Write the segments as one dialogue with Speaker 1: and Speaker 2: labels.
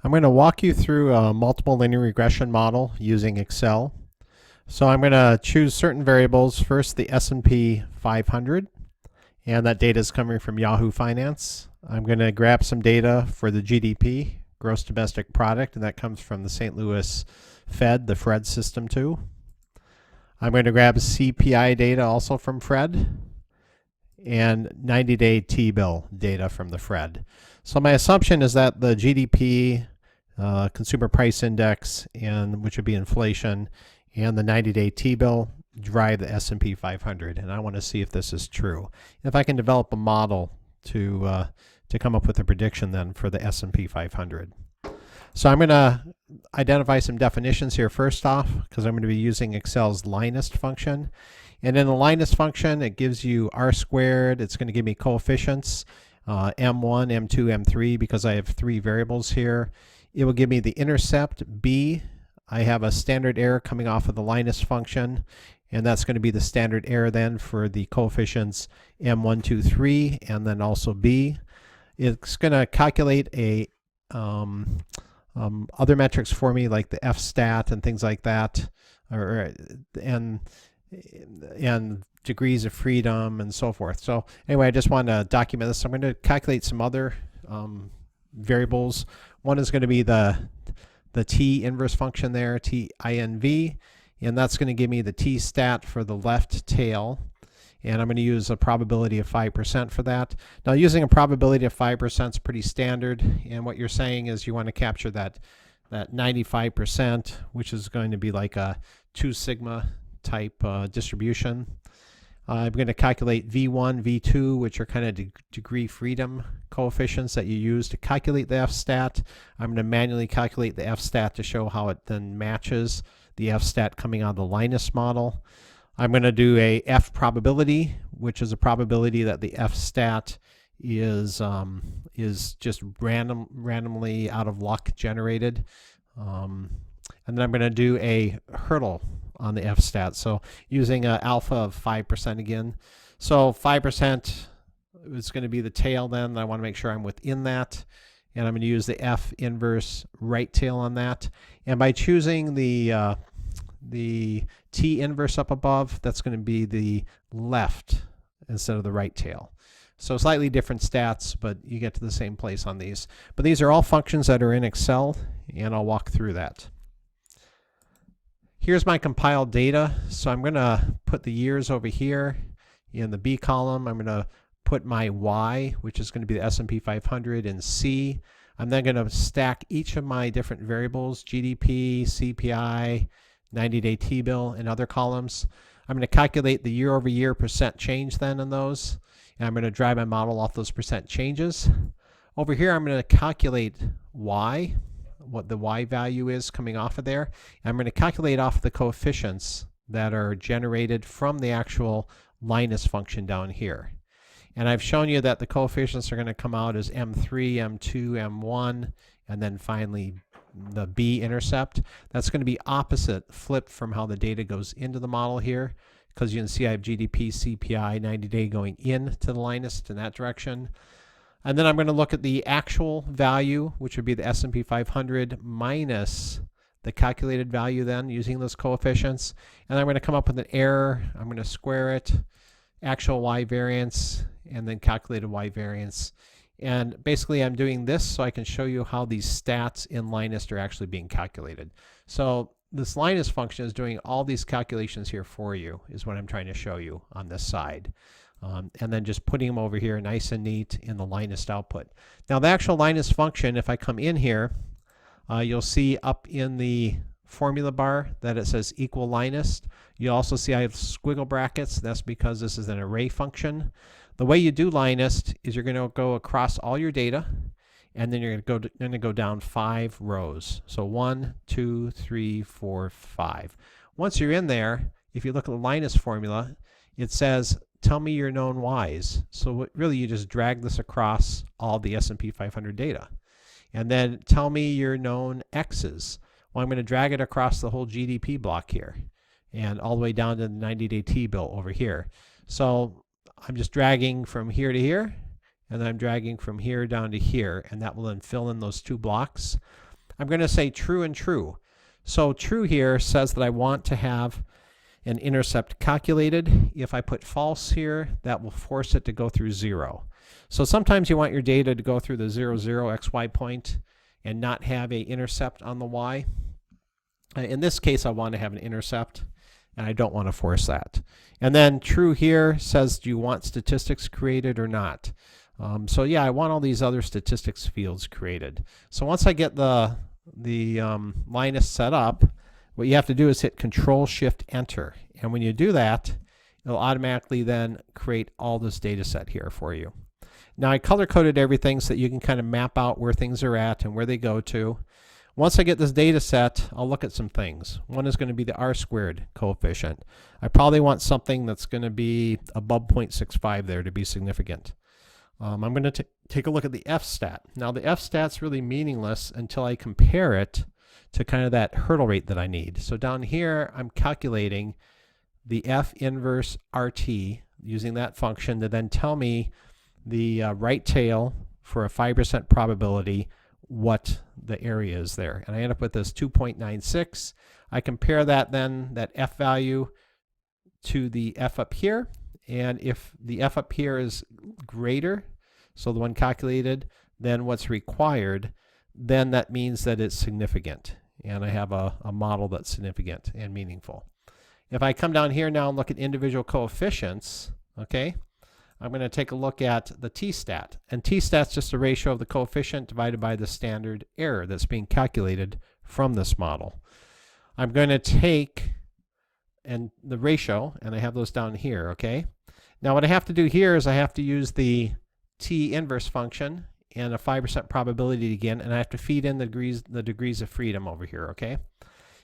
Speaker 1: I'm going to walk you through a multiple linear regression model using Excel. So I'm going to choose certain variables. First, the S&P 500, and that data is coming from Yahoo Finance. I'm going to grab some data for the GDP, gross domestic product, and that comes from the St. Louis Fed, the FRED system too. I'm going to grab CPI data also from FRED and 90-day T-bill data from the FRED. So my assumption is that the GDP, consumer price index, and which would be inflation, and the 90-day T-bill drive the S&P 500, and I want to see if this is true. If I can develop a model to come up with a prediction then for the S&P 500. So I'm going to identify some definitions here first off, because I'm going to be using Excel's linest function. And in the linest function, it gives you r squared. It's going to give me coefficients, m1, m2, m3, because I have three variables here. It will give me the intercept, b. I have a standard error coming off of the linest function, and that's going to be the standard error then for the coefficients m1, 2, 3, and then also b. It's going to calculate a other metrics for me, like the f-stat and things like that, and degrees of freedom and so forth. So anyway, I just want to document this. I'm going to calculate some other variables. One is going to be the t inverse function there, tinv, and that's going to give me the t-stat for the left tail. And I'm going to use a probability of 5% for that. Now, using a probability of 5% is pretty standard. And what you're saying is you want to capture that 95%, which is going to be like a 2 sigma type distribution. I'm going to calculate V1, V2, which are kind of degree freedom coefficients that you use to calculate the f-stat. I'm going to manually calculate the f-stat to show how it then matches the f-stat coming out of the linest model. I'm going to do a f probability, which is a probability that the f-stat is just randomly out of luck generated. And then I'm going to do a hurdle on the f-stat. So using an alpha of 5% again. So 5% is going to be the tail then. I want to make sure I'm within that. And I'm going to use the f inverse right tail on that. And by choosing the t inverse up above, that's going to be the left instead of the right tail. So slightly different stats, but you get to the same place on these. But these are all functions that are in Excel, and I'll walk through that. Here's my compiled data. So I'm going to put the years over here in the B column. I'm going to put my Y, which is going to be the S&P 500, in C. I'm then going to stack each of my different variables, GDP, CPI, 90-day T-bill, and other columns. I'm going to calculate the year-over-year percent change then in those, and I'm going to drive my model off those percent changes. Over here, I'm going to calculate Y, what the Y value is coming off of there. And I'm going to calculate off the coefficients that are generated from the actual linest function down here. And I've shown you that the coefficients are going to come out as M3, M2, M1, and then finally the B intercept. That's going to be opposite, flipped from how the data goes into the model here, because you can see I have GDP, CPI, 90-day going into the linest in that direction. And then I'm going to look at the actual value, which would be the S&P 500 minus the calculated value then using those coefficients. And I'm going to come up with an error. I'm going to square it, actual Y variance, and then calculated Y variance. And basically I'm doing this so I can show you how these stats in linest are actually being calculated. So this linest function is doing all these calculations here for you, is what I'm trying to show you on this side. And then just putting them over here nice and neat in the linest output. Now the actual linest function, if I come in here, you'll see up in the formula bar that it says equal linest. You'll also see I have squiggle brackets. That's because this is an array function. The way you do linest is you're going to go across all your data, and then you're going to go down 5 rows. So 1, 2, 3, 4, 5. Once you're in there, if you look at the linest formula, it says tell me your known Y's. So really you just drag this across all the S&P 500 data. And then tell me your known X's. Well, I'm going to drag it across the whole GDP block here and all the way down to the 90-day T-bill over here. So I'm just dragging from here to here, and then I'm dragging from here down to here, and that will then fill in those two blocks. I'm going to say true and true. So true here says that I want to have an intercept calculated. If I put false here, that will force it to go through 0. So sometimes you want your data to go through the 0, 0 xy point and not have a intercept on the y. In this case, I want to have an intercept, and I don't want to force that. And then true here says, do you want statistics created or not? So yeah, I want all these other statistics fields created. So once I get the Linus set up, what you have to do is hit Control-Shift-Enter. And when you do that, it'll automatically then create all this data set here for you. Now I color-coded everything so that you can kind of map out where things are at and where they go to. Once I get this data set, I'll look at some things. One is going to be the R-squared coefficient. I probably want something that's going to be above 0.65 there to be significant. I'm going to take a look at the F-stat. Now the F-stat's really meaningless until I compare it to kind of that hurdle rate that I need. So down here, I'm calculating the F inverse RT using that function to then tell me the right tail for a 5% probability what the area is there. And I end up with this 2.96. I compare that then, that F value, to the F up here. And if the F up here is greater, so the one calculated, than what's required, then that means that it's significant. And I have a model that's significant and meaningful. If I come down here now and look at individual coefficients, okay, I'm going to take a look at the t-stat. And t-stat's just the ratio of the coefficient divided by the standard error that's being calculated from this model. I'm going to take the ratio, and I have those down here, okay? Now what I have to do here is I have to use the t inverse function and a 5% probability again, and I have to feed in the degrees of freedom over here, okay?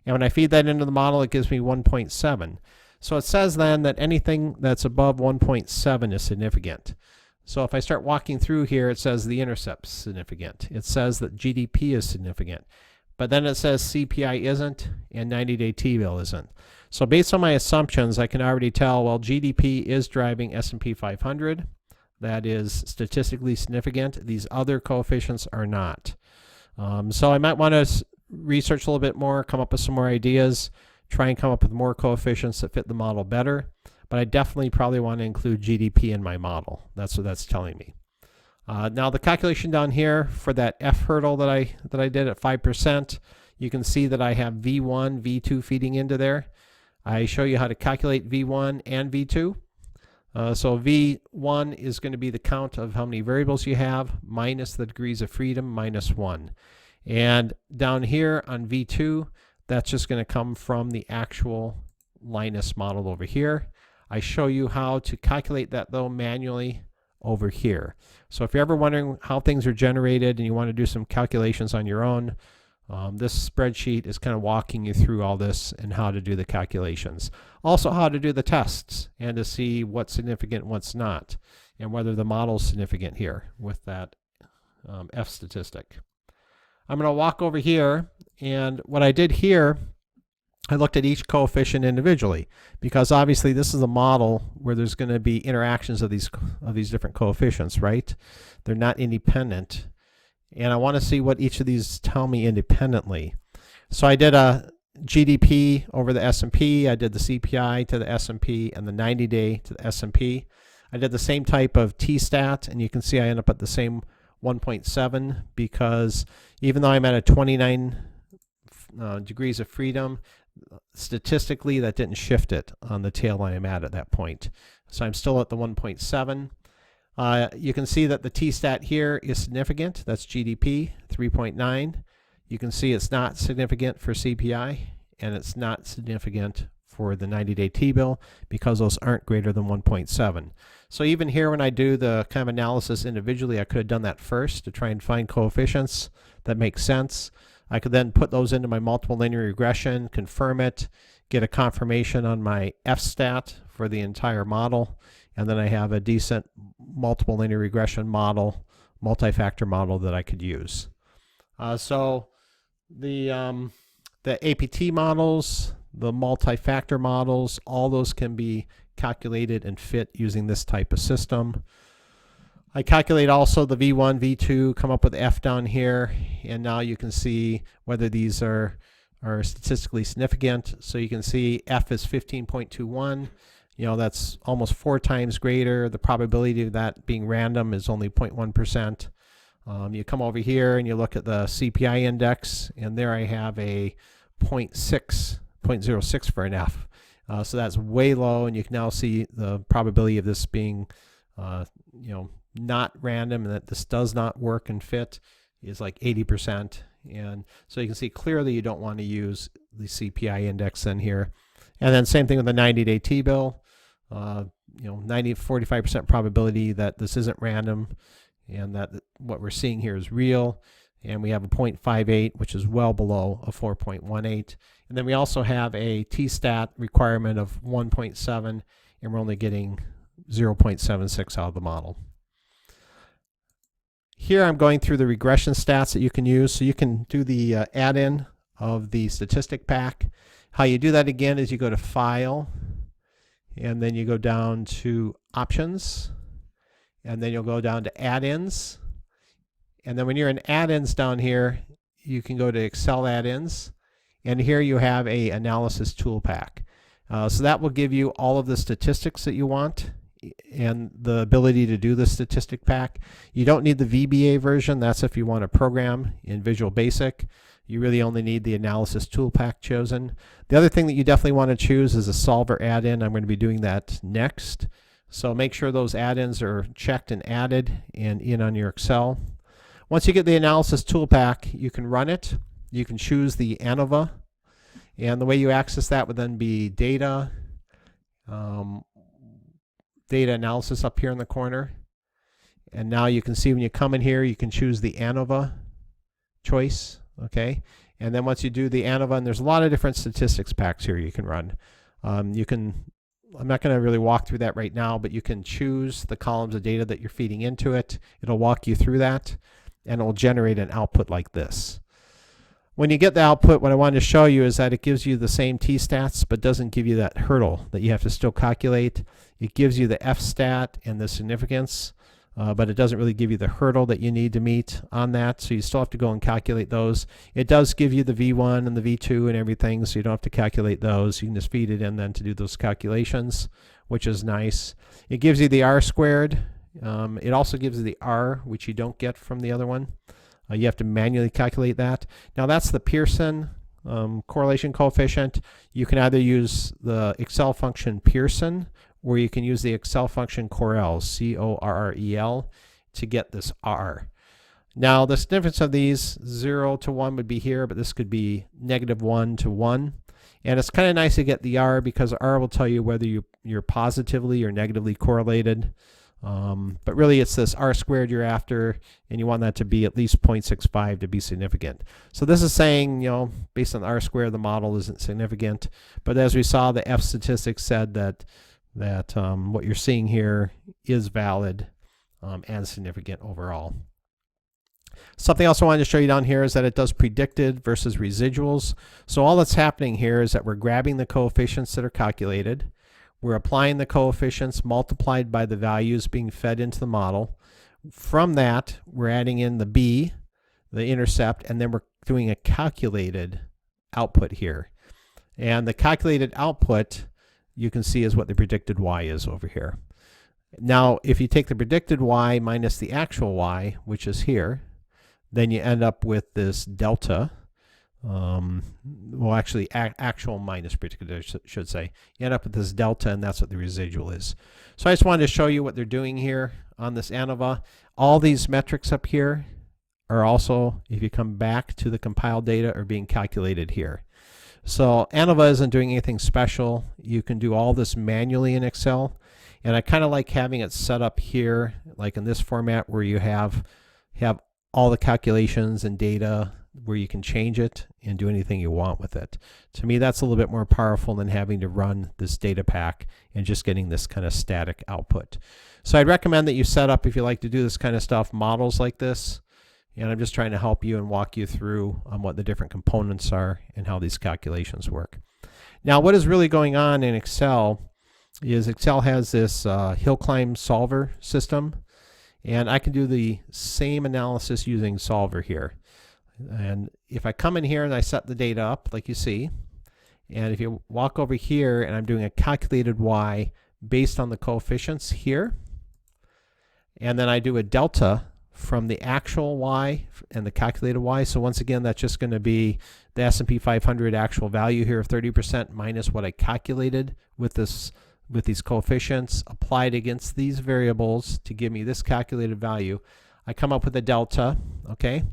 Speaker 1: And when I feed that into the model, it gives me 1.7. So it says then that anything that's above 1.7 is significant. So if I start walking through here, it says the intercept's significant. It says that GDP is significant. But then it says CPI isn't and 90-day T-bill isn't. So based on my assumptions, I can already tell, well, GDP is driving S&P 500. That is statistically significant. These other coefficients are not. So I might want to research a little bit more, come up with some more ideas, try and come up with more coefficients that fit the model better. But I definitely probably want to include GDP in my model. That's what that's telling me. Now the calculation down here for that F hurdle that I did at 5%, you can see that I have V1, V2 feeding into there. I show you how to calculate V1 and V2. So V1 is going to be the count of how many variables you have minus the degrees of freedom minus 1. And down here on V2, that's just going to come from the actual Linus model over here. I show you how to calculate that though manually over here. So if you're ever wondering how things are generated and you want to do some calculations on your own, this spreadsheet is kind of walking you through all this and how to do the calculations. Also how to do the tests and to see what's significant and what's not, and whether the model's significant here with that F statistic. I'm going to walk over here, and what I did here, I looked at each coefficient individually, because obviously this is a model where there's going to be interactions of these different coefficients, right? They're not independent. And I want to see what each of these tell me independently. So I did a GDP over the S&P, I did the CPI to the S&P, and the 90-day to the S&P. I did the same type of t-stat, and you can see I end up at the same 1.7, because even though I'm at a 29 degrees of freedom, statistically that didn't shift it on the tail line I'm at that point. So I'm still at the 1.7. You can see that the t-stat here is significant. That's GDP, 3.9. You can see it's not significant for CPI, and it's not significant for the 90-day T-bill because those aren't greater than 1.7. So even here when I do the kind of analysis individually, I could have done that first to try and find coefficients that make sense. I could then put those into my multiple linear regression, confirm it, get a confirmation on my F-stat for the entire model, and then I have a decent multiple linear regression model, multi-factor model that I could use. So the APT models, the multi-factor models, all those can be calculated and fit using this type of system. I calculate also the V1, V2, come up with F down here, and now you can see whether these are statistically significant. So you can see F is 15.21. That's almost 4 times greater. The probability of that being random is only 0.1%. You come over here and you look at the CPI index, and there I have a 0.06 for an F. So that's way low, and you can now see the probability of this being not random, and that this does not work and fit is like 80%. And so you can see clearly you don't want to use the CPI index in here. And then same thing with the 90-day T-bill. 45% probability that this isn't random and that what we're seeing here is real. And we have a 0.58, which is well below a 4.18. And then we also have a T-stat requirement of 1.7, and we're only getting 0.76 out of the model. Here I'm going through the regression stats that you can use. So you can do the add-in of the statistic pack. How you do that again is you go to File, and then you go down to Options, and then you'll go down to Add-ins. And then when you're in Add-ins down here, you can go to Excel Add-ins, and here you have a analysis tool pack. So that will give you all of the statistics that you want and the ability to do the statistic pack. You don't need the VBA version. That's if you want to program in Visual Basic. You really only need the analysis tool pack chosen. The other thing that you definitely want to choose is a solver add-in. I'm going to be doing that next. So make sure those add-ins are checked and added and in on your Excel. Once you get the analysis tool pack, you can run it. You can choose the ANOVA, and the way you access that would then be data, data analysis up here in the corner. And now you can see when you come in here, you can choose the ANOVA choice, okay? And then once you do the ANOVA, and there's a lot of different statistics packs here you can run. I'm not going to really walk through that right now, but you can choose the columns of data that you're feeding into it. It'll walk you through that, and it will generate an output like this. When you get the output, what I wanted to show you is that it gives you the same T-stats, but doesn't give you that hurdle that you have to still calculate. It gives you the F-stat and the significance, but it doesn't really give you the hurdle that you need to meet on that, so you still have to go and calculate those. It does give you the V1 and the V2 and everything, so you don't have to calculate those. You can just feed it in then to do those calculations, which is nice. It gives you the R-squared. It also gives you the R, which you don't get from the other one. You have to manually calculate that. Now that's the Pearson correlation coefficient. You can either use the Excel function Pearson, or you can use the Excel function Correl, C-O-R-R-E-L, to get this R. Now the significance of these, 0 to 1 would be here, but this could be -1 to 1. And it's kind of nice to get the R, because R will tell you whether you're positively or negatively correlated. But really it's this R-squared you're after, and you want that to be at least 0.65 to be significant. So this is saying, based on R-squared, the model isn't significant. But as we saw, the F statistics said that what you're seeing here is valid and significant overall. Something else I wanted to show you down here is that it does predicted versus residuals. So all that's happening here is that we're grabbing the coefficients that are calculated. We're applying the coefficients multiplied by the values being fed into the model. From that, we're adding in the B, the intercept, and then we're doing a calculated output here. And the calculated output, you can see, is what the predicted Y is over here. Now, if you take the predicted Y minus the actual Y, which is here, then you end up with this delta. Well, actually, actual minus predicted, I should say. You end up with this delta, and that's what the residual is. So I just wanted to show you what they're doing here on this ANOVA. All these metrics up here are also, if you come back to the compiled data, are being calculated here. So ANOVA isn't doing anything special. You can do all this manually in Excel, and I kind of like having it set up here, like in this format, where you have all the calculations and data where you can change it and do anything you want with it. To me, that's a little bit more powerful than having to run this data pack and just getting this kind of static output. So I'd recommend that you set up, if you like to do this kind of stuff, models like this. And I'm just trying to help you and walk you through what the different components are and how these calculations work. Now, what is really going on in Excel is Excel has this hill climb solver system. And I can do the same analysis using solver here. And if I come in here and I set the data up like you see, and if you walk over here and I'm doing a calculated y based on the coefficients here, and then I do a delta from the actual y and the calculated y. So once again, that's just going to be the S&P 500 actual value here of 30% minus what I calculated with these coefficients applied against these variables to give me this calculated value. I come up with a delta, okay?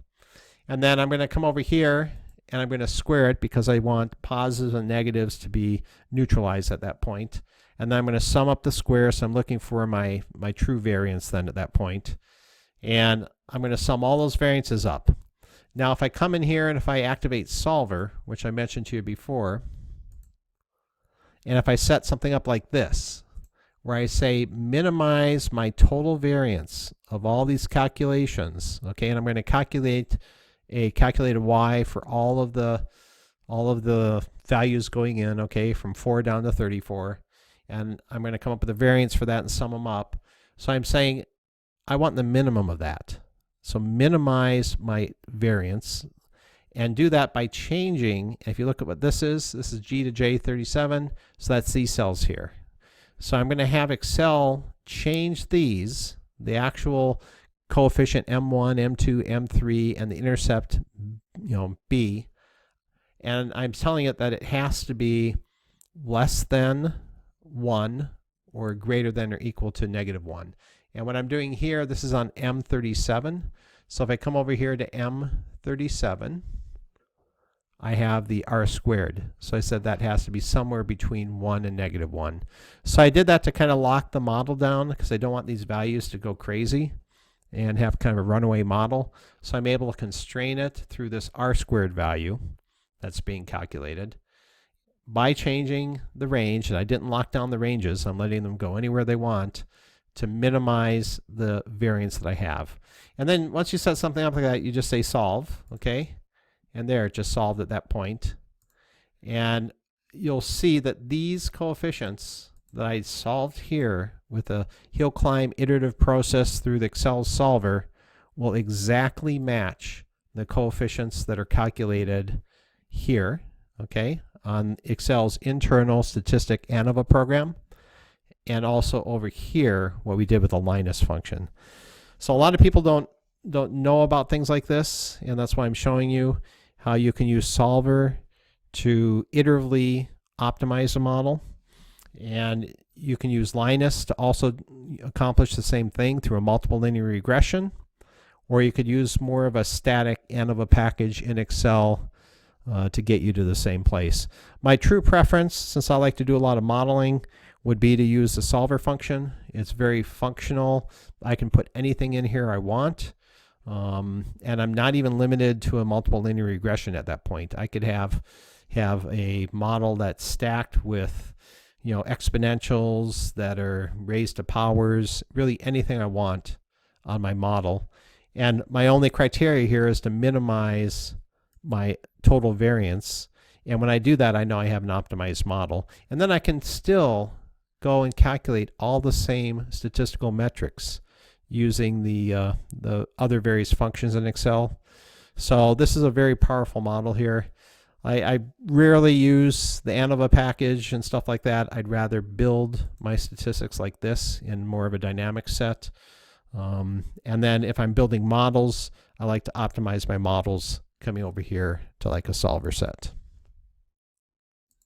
Speaker 1: And then I'm going to come over here and I'm going to square it because I want positives and negatives to be neutralized at that point. And then I'm going to sum up the squares. So I'm looking for my true variance then at that point. And I'm going to sum all those variances up. Now if I come in here and if I activate solver, which I mentioned to you before, and if I set something up like this, where I say minimize my total variance of all these calculations, okay, and I'm going to calculate a calculated y for all of the values going in, okay, from 4 down to 34, and I'm going to come up with a variance for that and sum them up. So I'm saying I want the minimum of that. So minimize my variance, and do that by changing, if you look at what this is G to J 37, so that's these cells here. So I'm going to have Excel change these, the actual coefficient M1, M2, M3, and the intercept, B, and I'm telling it that it has to be less than 1 or greater than or equal to -1. And what I'm doing here, this is on M37. So if I come over here to M37, I have the R squared. So I said that has to be somewhere between 1 and -1. So I did that to kind of lock the model down because I don't want these values to go crazy and have kind of a runaway model. So I'm able to constrain it through this R squared value that's being calculated by changing the range. And I didn't lock down the ranges. I'm letting them go anywhere they want to minimize the variance that I have. And then once you set something up like that, you just say solve, okay? And there, it just solved at that point. And you'll see that these coefficients that I solved here with a hill climb iterative process through the Excel solver will exactly match the coefficients that are calculated here, okay, on Excel's internal statistic ANOVA program, and also over here what we did with the Linus function. So a lot of people don't know about things like this, and that's why I'm showing you how you can use solver to iteratively optimize a model. And you can use Linus to also accomplish the same thing through a multiple linear regression, or you could use more of a static ANOVA package in Excel to get you to the same place. My true preference, since I like to do a lot of modeling, would be to use the solver function. It's very functional. I can put anything in here I want. And I'm not even limited to a multiple linear regression at that point. I could have a model that's stacked with exponentials that are raised to powers, really anything I want on my model. And my only criteria here is to minimize my total variance. And when I do that, I know I have an optimized model. And then I can still go and calculate all the same statistical metrics using the other various functions in Excel. So this is a very powerful model here. I rarely use the ANOVA package and stuff like that. I'd rather build my statistics like this in more of a dynamic set. And then if I'm building models, I like to optimize my models coming over here to like a solver set.